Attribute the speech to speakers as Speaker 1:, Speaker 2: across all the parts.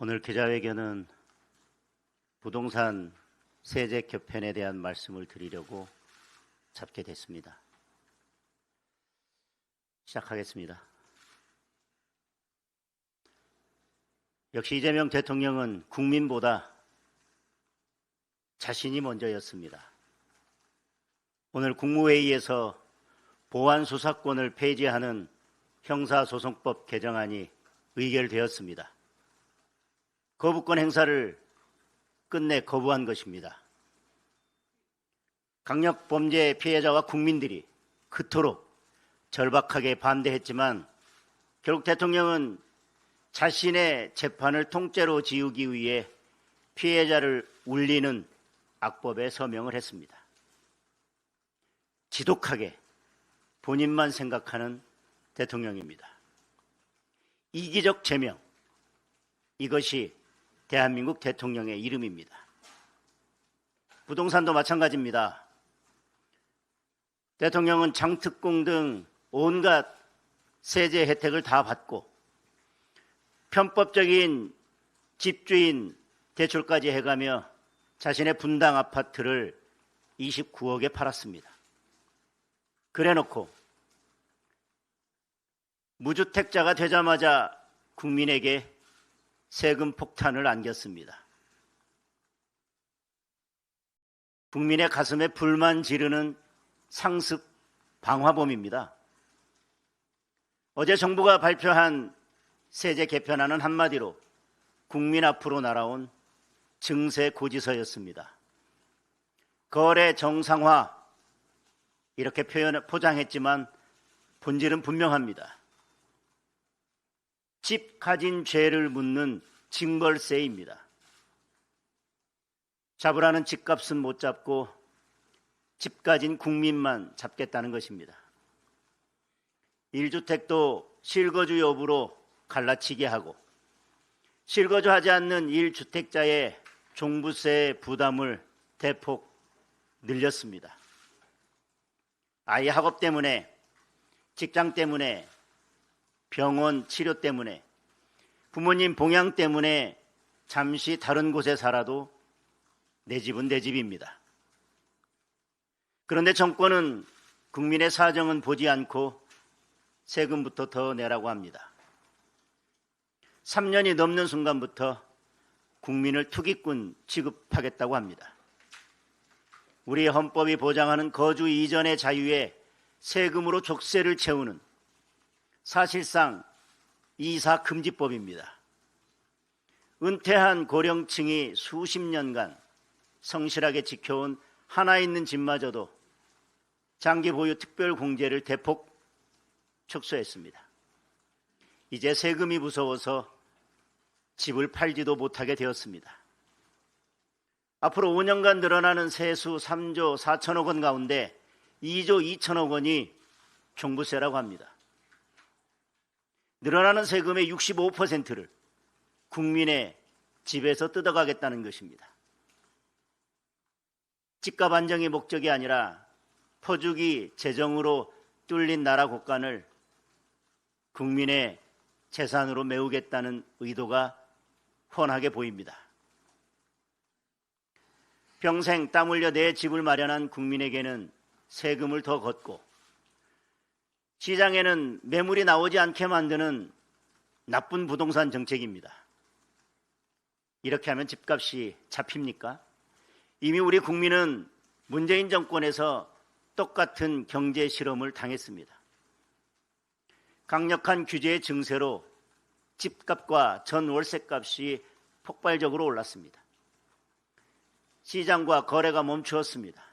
Speaker 1: 오늘 기자회견은 부동산 세제 개편에 대한 말씀을 드리려고 잡게 됐습니다. 시작하겠습니다. 역시 이재명 대통령은 국민보다 자신이 먼저였습니다. 오늘 국무회의에서 보안수사권을 폐지하는 형사소송법 개정안이 의결되었습니다. 거부권 행사를 끝내 거부한 것입니다. 강력범죄 피해자와 국민들이 그토록 절박하게 반대했지만 결국 대통령은 자신의 재판을 통째로 지우기 위해 피해자를 울리는 악법에 서명을 했습니다. 지독하게 본인만 생각하는 대통령입니다. 이기적 제명, 이것이 대한민국 대통령의 이름입니다. 부동산도 마찬가지입니다. 대통령은 장특공 등 온갖 세제 혜택을 다 받고 편법적인 집주인 대출까지 해가며 자신의 분당 아파트를 29억에 팔았습니다. 그래놓고 무주택자가 되자마자 국민에게 세금 폭탄을 안겼습니다. 국민의 가슴에 불만 지르는 상습 방화범입니다. 어제 정부가 발표한 세제 개편안은 한마디로 국민 앞으로 날아온 증세 고지서였습니다. 거래 정상화 이렇게 포장했지만 본질은 분명합니다. 집 가진 죄를 묻는 징벌세입니다. 잡으라는 집값은 못 잡고 집 가진 국민만 잡겠다는 것입니다. 1주택도 실거주 여부로 갈라치게 하고 실거주하지 않는 1주택자의 종부세 부담을 대폭 늘렸습니다. 아이 학업 때문에, 직장 때문에, 병원 치료 때문에, 부모님 봉양 때문에 잠시 다른 곳에 살아도 내 집은 내 집입니다. 그런데 정권은 국민의 사정은 보지 않고 세금부터 더 내라고 합니다. 3년이 넘는 순간부터 국민을 투기꾼 취급하겠다고 합니다. 우리 헌법이 보장하는 거주 이전의 자유에 세금으로 족쇄를 채우는 사실상 이사금지법입니다. 은퇴한 고령층이 수십 년간 성실하게 지켜온 하나 있는 집마저도 장기 보유 특별 공제를 대폭 축소했습니다. 이제 세금이 무서워서 집을 팔지도 못하게 되었습니다. 앞으로 5년간 늘어나는 세수 3조 4천억 원 가운데 2조 2천억 원이 종부세라고 합니다. 늘어나는 세금의 65%를 국민의 집에서 뜯어가겠다는 것입니다. 집값 안정이 목적이 아니라 퍼주기 재정으로 뚫린 나라 곳간을 국민의 재산으로 메우겠다는 의도가 훤하게 보입니다. 평생 땀 흘려 내 집을 마련한 국민에게는 세금을 더 걷고 시장에는 매물이 나오지 않게 만드는 나쁜 부동산 정책입니다. 이렇게 하면 집값이 잡힙니까? 이미 우리 국민은 문재인 정권에서 똑같은 경제 실험을 당했습니다. 강력한 규제의 증세로 집값과 전 월세값이 폭발적으로 올랐습니다. 시장과 거래가 멈추었습니다.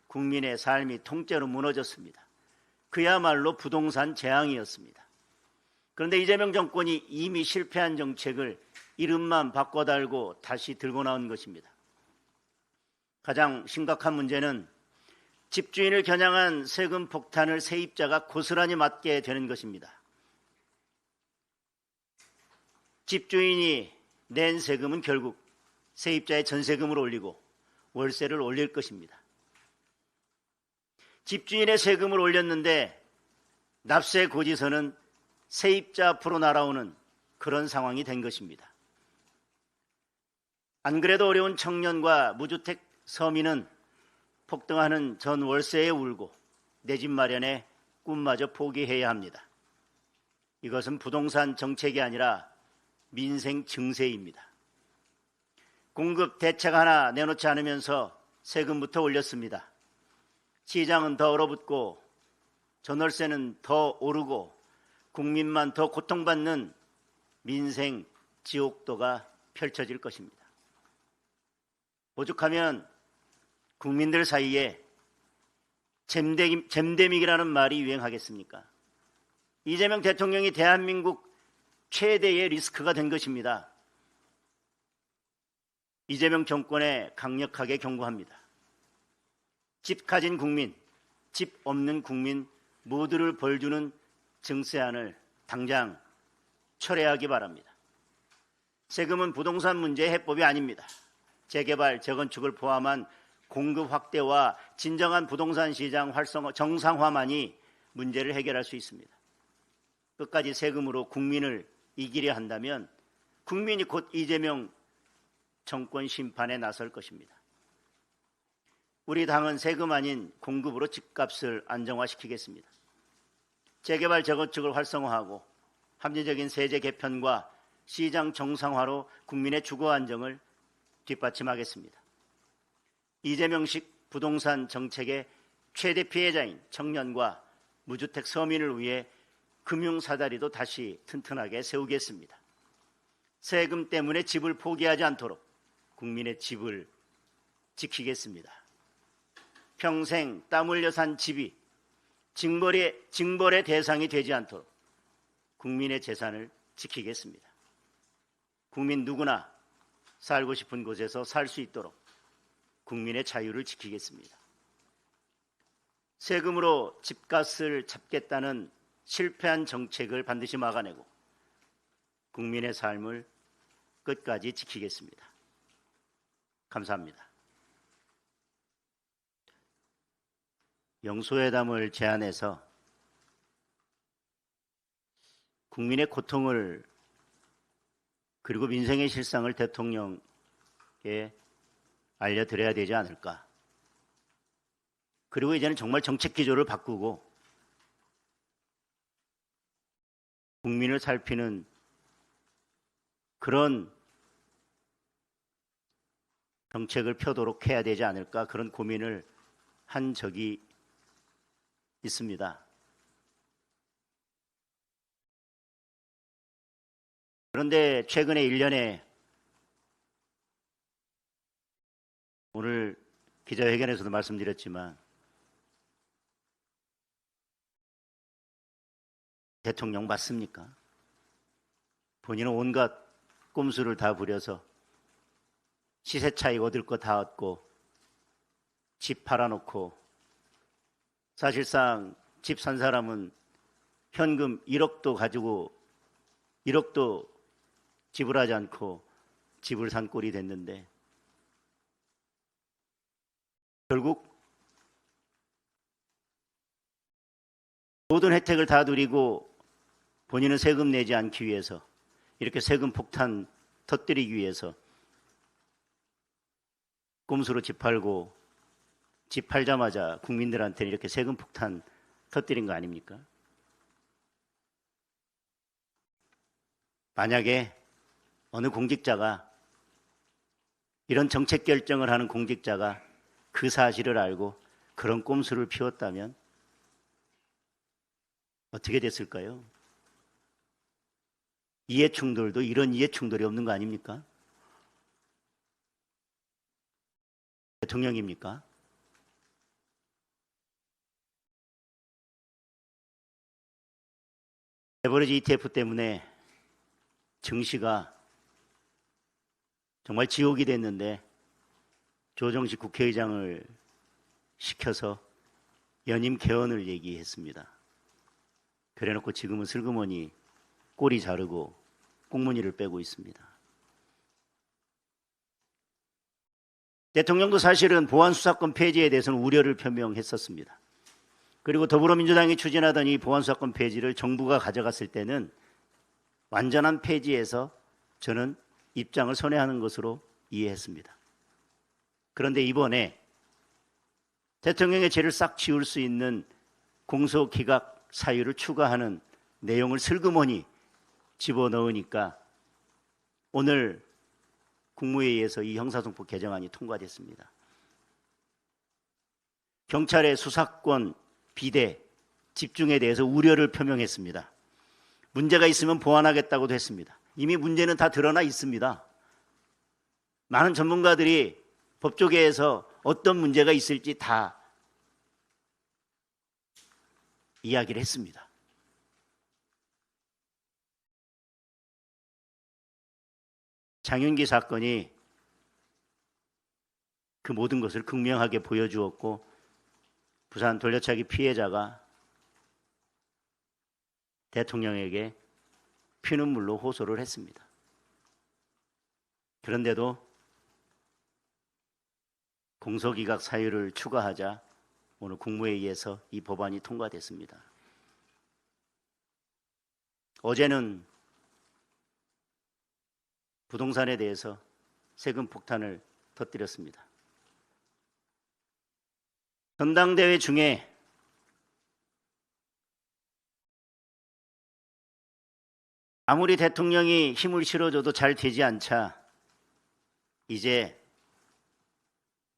Speaker 1: 국민의 삶이 통째로 무너졌습니다. 그야말로 부동산 재앙이었습니다. 그런데 이재명 정권이 이미 실패한 정책을 이름만 바꿔달고 다시 들고 나온 것입니다. 가장 심각한 문제는 집주인을 겨냥한 세금 폭탄을 세입자가 고스란히 맞게 되는 것입니다. 집주인이 낸 세금은 결국 세입자의 전세금을 올리고 월세를 올릴 것입니다. 집주인의 세금을 올렸는데 납세 고지서는 세입자 앞으로 날아오는 그런 상황이 된 것입니다. 안 그래도 어려운 청년과 무주택 서민은 폭등하는 전 월세에 울고 내 집 마련에 꿈마저 포기해야 합니다. 이것은 부동산 정책이 아니라 민생 증세입니다. 공급 대책 하나 내놓지 않으면서 세금부터 올렸습니다. 시장은 더 얼어붙고 전월세는 더 오르고 국민만 더 고통받는 민생 지옥도가 펼쳐질 것입니다. 오죽하면 국민들 사이에 잼데믹이라는 말이 유행하겠습니까? 이재명 대통령이 대한민국 최대의 리스크가 된 것입니다. 이재명 정권에 강력하게 경고합니다. 집 가진 국민, 집 없는 국민 모두를 벌주는 증세안을 당장 철회하기 바랍니다. 세금은 부동산 문제의 해법이 아닙니다. 재개발, 재건축을 포함한 공급 확대와 진정한 부동산 시장 정상화만이 문제를 해결할 수 있습니다. 끝까지 세금으로 국민을 이기려 한다면 국민이 곧 이재명 정권 심판에 나설 것입니다. 우리 당은 세금 아닌 공급으로 집값을 안정화시키겠습니다. 재개발, 재건축을 활성화하고 합리적인 세제 개편과 시장 정상화로 국민의 주거 안정을 뒷받침하겠습니다. 이재명식 부동산 정책의 최대 피해자인 청년과 무주택 서민을 위해 금융사다리도 다시 튼튼하게 세우겠습니다. 세금 때문에 집을 포기하지 않도록 국민의 집을 지키겠습니다. 평생 땀 흘려 산 집이 징벌의 대상이 되지 않도록 국민의 재산을 지키겠습니다. 국민 누구나 살고 싶은 곳에서 살 수 있도록 국민의 자유를 지키겠습니다. 세금으로 집값을 잡겠다는 실패한 정책을 반드시 막아내고 국민의 삶을 끝까지 지키겠습니다. 감사합니다. 영수회담을 제안해서 국민의 고통을 그리고 민생의 실상을 대통령께 알려드려야 되지 않을까. 그리고 이제는 정말 정책 기조를 바꾸고 국민을 살피는 그런 정책을 펴도록 해야 되지 않을까, 그런 고민을 한 적이 있습니다. 그런데 최근에 1년에 오늘 기자회견에서도 말씀드렸지만 대통령 맞습니까? 본인은 온갖 꼼수를 다 부려서 시세 차익 얻을 거 다 얻고 집 팔아놓고 사실상 집 산 사람은 현금 1억도 가지고 1억도 지불하지 않고 집을 산 꼴이 됐는데 결국 모든 혜택을 다 누리고 본인은 세금 내지 않기 위해서 이렇게 세금 폭탄 터뜨리기 위해서 꼼수로 집 팔고 집 팔자마자 국민들한테는 이렇게 세금 폭탄 터뜨린 거 아닙니까? 만약에 어느 공직자가 이런 정책 결정을 하는 공직자가 그 사실을 알고 그런 꼼수를 피웠다면 어떻게 됐을까요? 이해충돌도 이런 이해충돌이 없는 거 아닙니까? 대통령입니까? 레버리지 ETF 때문에 증시가 정말 지옥이 됐는데 조정식 국회의장을 시켜서 연임 개헌을 얘기했습니다. 그래놓고 지금은 슬그머니 꼬리 자르고 꽁무니를 빼고 있습니다. 대통령도 사실은 보안수사권 폐지에 대해서는 우려를 표명했었습니다. 그리고 더불어민주당이 추진하던 이 보안수사권 폐지를 정부가 가져갔을 때는 완전한 폐지에서 저는 입장을 선회하는 것으로 이해했습니다. 그런데 이번에 대통령의 죄를 싹 지울 수 있는 공소기각 사유를 추가하는 내용을 슬그머니 집어넣으니까 오늘 국무회의에서 이 형사소송법 개정안이 통과됐습니다. 경찰의 수사권 비대 집중에 대해서 우려를 표명했습니다. 문제가 있으면 보완하겠다고도 했습니다. 이미 문제는 다 드러나 있습니다. 많은 전문가들이 법조계에서 어떤 문제가 있을지 다 이야기를 했습니다. 장윤기 사건이 그 모든 것을 극명하게 보여주었고 부산 돌려차기 피해자가 대통령에게 피눈물로 호소를 했습니다. 그런데도 공소기각 사유를 추가하자 오늘 국무회의에서 이 법안이 통과됐습니다. 어제는 부동산에 대해서 세금 폭탄을 터뜨렸습니다. 전당대회 중에 아무리 대통령이 힘을 실어줘도 잘 되지 않자 이제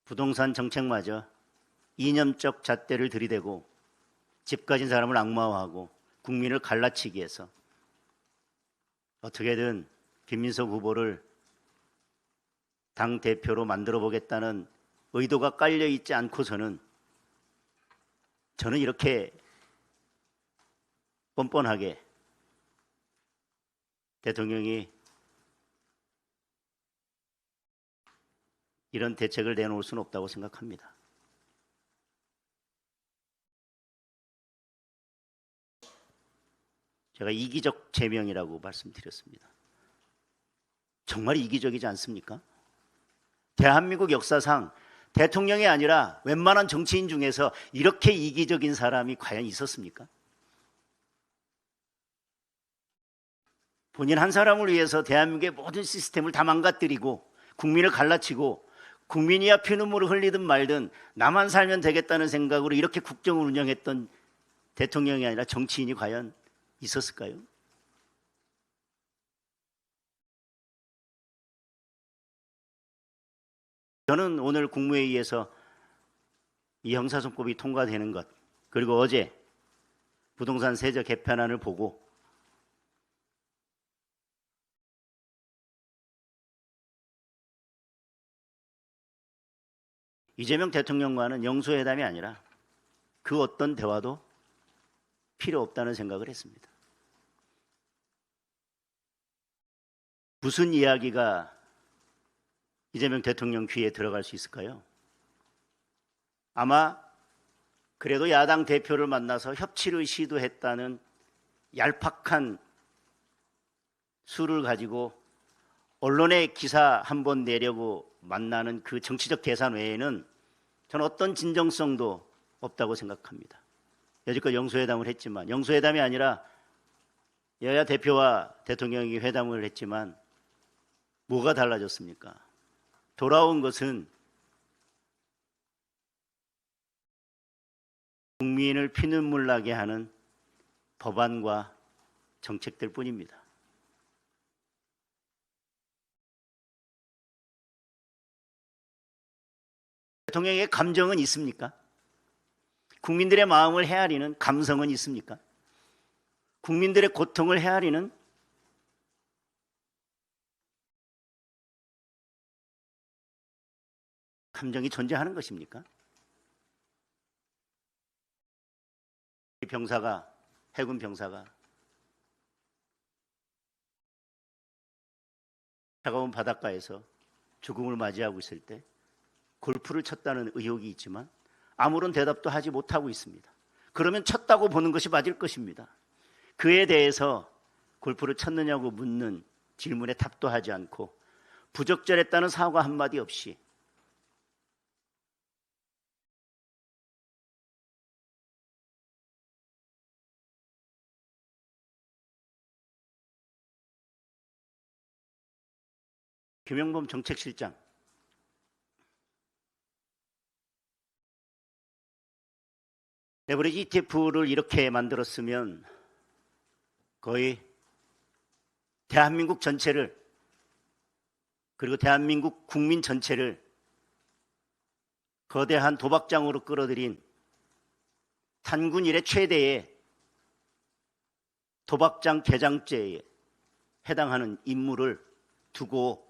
Speaker 1: 부동산 정책마저 이념적 잣대를 들이대고 집 가진 사람을 악마화하고 국민을 갈라치기 해서 어떻게든 김민석 후보를 당대표로 만들어 보겠다는 의도가 깔려 있지 않고서는 저는 이렇게 뻔뻔하게 대통령이 이런 대책을 내놓을 수는 없다고 생각합니다. 제가 이기적 제명이라고 말씀드렸습니다. 정말 이기적이지 않습니까? 대한민국 역사상 대통령이 아니라 웬만한 정치인 중에서 이렇게 이기적인 사람이 과연 있었습니까? 본인 한 사람을 위해서 대한민국의 모든 시스템을 다 망가뜨리고 국민을 갈라치고 국민이야 피눈물을 흘리든 말든 나만 살면 되겠다는 생각으로 이렇게 국정을 운영했던 대통령이 아니라 정치인이 과연 있었을까요? 저는 오늘 국무회의에서 이 형사소송법이 통과되는 것, 그리고 어제 부동산 세제 개편안을 보고 이재명 대통령과는 영수회담이 아니라 그 어떤 대화도 필요 없다는 생각을 했습니다. 무슨 이야기가 이재명 대통령 귀에 들어갈 수 있을까요? 아마 그래도 야당 대표를 만나서 협치를 시도했다는 얄팍한 수를 가지고 언론에 기사 한번 내려고 만나는 그 정치적 계산 외에는 저는 어떤 진정성도 없다고 생각합니다. 여지껏 영수회담을 했지만, 영수회담이 아니라 여야 대표와 대통령이 회담을 했지만 뭐가 달라졌습니까? 돌아온 것은 국민을 피눈물 나게 하는 법안과 정책들 뿐입니다. 대통령의 감정은 있습니까? 국민들의 마음을 헤아리는 감성은 있습니까? 국민들의 고통을 헤아리는 감정이 존재하는 것입니까? 병사가, 해군 병사가 차가운 바닷가에서 죽음을 맞이하고 있을 때 골프를 쳤다는 의혹이 있지만 아무런 대답도 하지 못하고 있습니다. 그러면 쳤다고 보는 것이 맞을 것입니다. 그에 대해서 골프를 쳤느냐고 묻는 질문에 답도 하지 않고 부적절했다는 사과 한마디 없이 김영범 정책실장 레버리지 ETF를 이렇게 만들었으면 거의 대한민국 전체를, 그리고 대한민국 국민 전체를 거대한 도박장으로 끌어들인 탄군 이래 최대의 도박장 개장죄에 해당하는 인물을 두고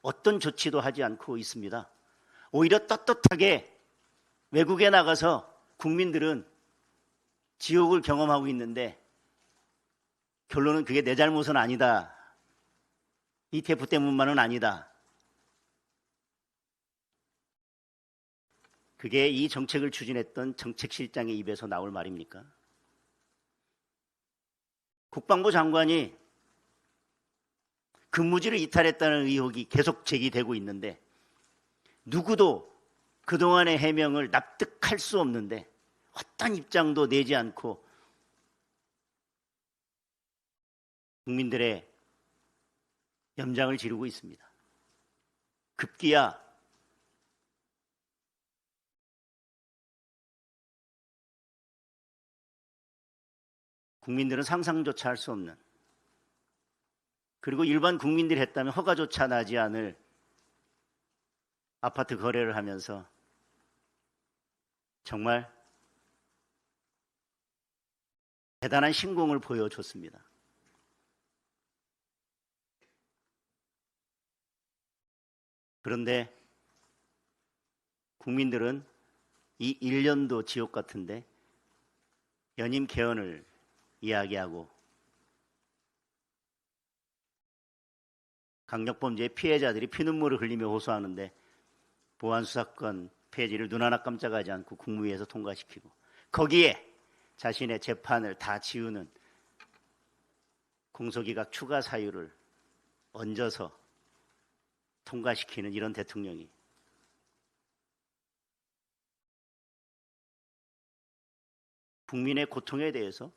Speaker 1: 어떤 조치도 하지 않고 있습니다. 오히려 떳떳하게 외국에 나가서 국민들은 지옥을 경험하고 있는데 결론은 그게 내 잘못은 아니다. ETF 때문만은 아니다. 그게 이 정책을 추진했던 정책실장의 입에서 나올 말입니까? 국방부 장관이 근무지를 이탈했다는 의혹이 계속 제기되고 있는데 누구도 그동안의 해명을 납득할 수 없는데 어떤 입장도 내지 않고 국민들의 염장을 지르고 있습니다. 급기야 국민들은 상상조차 할 수 없는, 그리고 일반 국민들이 했다면 허가조차 나지 않을 아파트 거래를 하면서 정말 대단한 신공을 보여줬습니다. 그런데 국민들은 이 1년도 지옥 같은데 연임 개헌을 이야기하고 강력범죄의 피해자들이 피눈물을 흘리며 호소하는데 보안수사권 폐지를 눈 하나 깜짝하지 않고 국무위에서 통과시키고 거기에 자신의 재판을 다 지우는 공소기각 추가 사유를 얹어서 통과시키는 이런 대통령이 국민의 고통에 대해서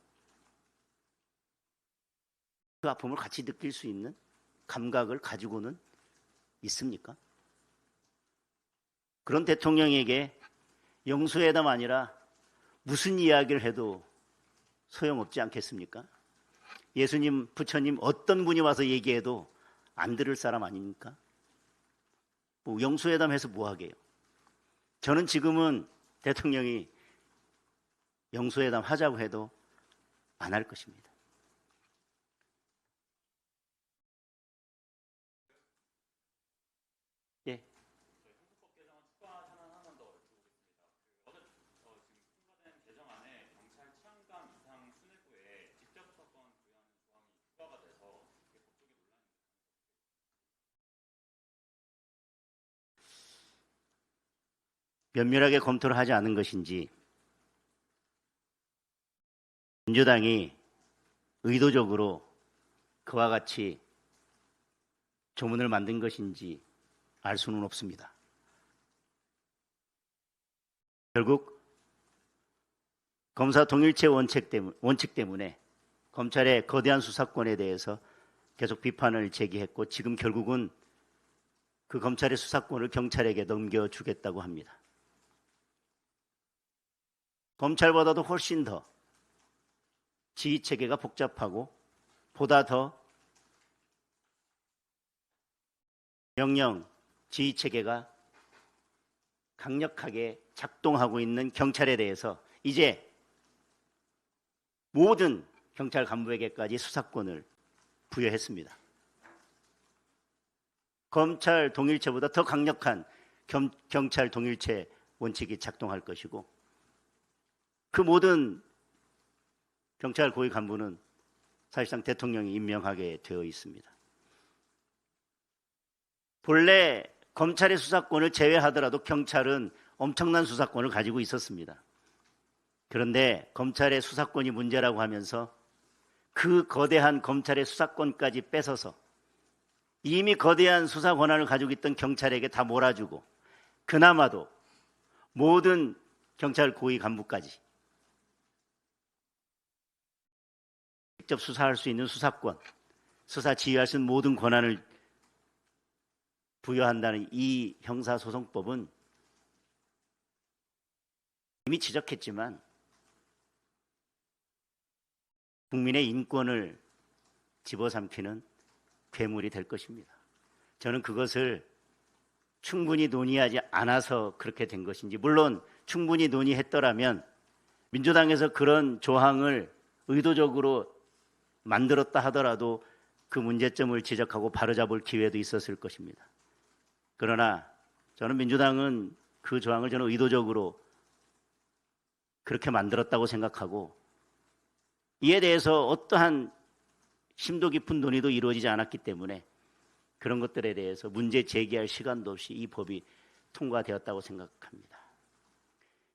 Speaker 1: 그 아픔을 같이 느낄 수 있는 감각을 가지고는 있습니까? 그런 대통령에게 영수회담 아니라 무슨 이야기를 해도 소용없지 않겠습니까? 예수님, 부처님 어떤 분이 와서 얘기해도 안 들을 사람 아닙니까? 뭐 영수회담 해서 뭐 하게요? 저는 지금은 대통령이 영수회담 하자고 해도 안 할 것입니다. 예. 면밀하게 검토를 하지 않은 것인지 민주당이 의도적으로 그와 같이 조문을 만든 것인지 알 수는 없습니다. 결국 검사 동일체 원칙 때문에 검찰의 거대한 수사권에 대해서 계속 비판을 제기했고 지금 결국은 그 검찰의 수사권을 경찰에게 넘겨주겠다고 합니다. 검찰보다도 훨씬 더 지휘체계가 복잡하고 보다 더 명령 지휘체계가 강력하게 작동하고 있는 경찰에 대해서 이제 모든 경찰 간부에게까지 수사권을 부여했습니다. 검찰 동일체보다 더 강력한 경찰 동일체 원칙이 작동할 것이고 그 모든 경찰 고위 간부는 사실상 대통령이 임명하게 되어 있습니다. 본래 검찰의 수사권을 제외하더라도 경찰은 엄청난 수사권을 가지고 있었습니다. 그런데 검찰의 수사권이 문제라고 하면서 그 거대한 검찰의 수사권까지 뺏어서 이미 거대한 수사 권한을 가지고 있던 경찰에게 다 몰아주고 그나마도 모든 경찰 고위 간부까지 직접 수사할 수 있는 수사권, 수사 지휘할 수 있는 모든 권한을 부여한다는 이 형사소송법은 이미 지적했지만 국민의 인권을 집어삼키는 괴물이 될 것입니다. 저는 그것을 충분히 논의하지 않아서 그렇게 된 것인지, 물론 충분히 논의했더라면 민주당에서 그런 조항을 의도적으로 만들었다 하더라도 그 문제점을 지적하고 바로잡을 기회도 있었을 것입니다. 그러나 저는 민주당은 그 조항을 저는 의도적으로 그렇게 만들었다고 생각하고, 이에 대해서 어떠한 심도 깊은 논의도 이루어지지 않았기 때문에 그런 것들에 대해서 문제 제기할 시간도 없이 이 법이 통과되었다고 생각합니다.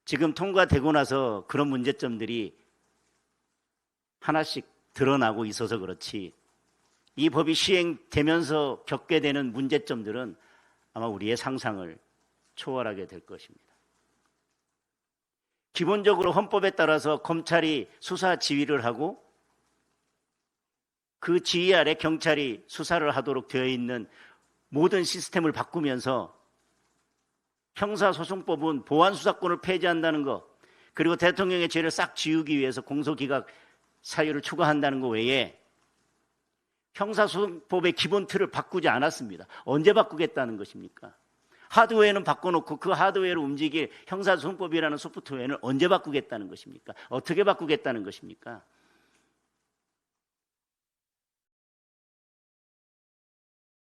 Speaker 1: 지금 통과되고 나서 그런 문제점들이 하나씩 드러나고 있어서 그렇지, 이 법이 시행되면서 겪게 되는 문제점들은 아마 우리의 상상을 초월하게 될 것입니다. 기본적으로 헌법에 따라서 검찰이 수사 지휘를 하고 그 지휘 아래 경찰이 수사를 하도록 되어 있는 모든 시스템을 바꾸면서 형사소송법은 보안수사권을 폐지한다는 것, 그리고 대통령의 죄를 싹 지우기 위해서 공소기각 사유를 추가한다는 것 외에 형사소송법의 기본 틀을 바꾸지 않았습니다. 언제 바꾸겠다는 것입니까? 하드웨어는 바꿔놓고 그 하드웨어를 움직일 형사소송법이라는 소프트웨어는 언제 바꾸겠다는 것입니까? 어떻게 바꾸겠다는 것입니까?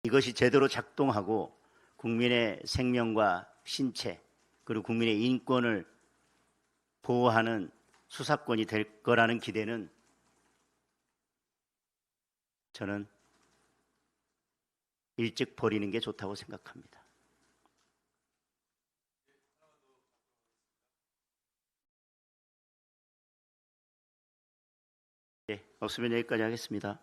Speaker 1: 이것이 제대로 작동하고 국민의 생명과 신체 그리고 국민의 인권을 보호하는 수사권이 될 거라는 기대는 저는 일찍 버리는 게 좋다고 생각합니다. 네, 없으면 여기까지 하겠습니다.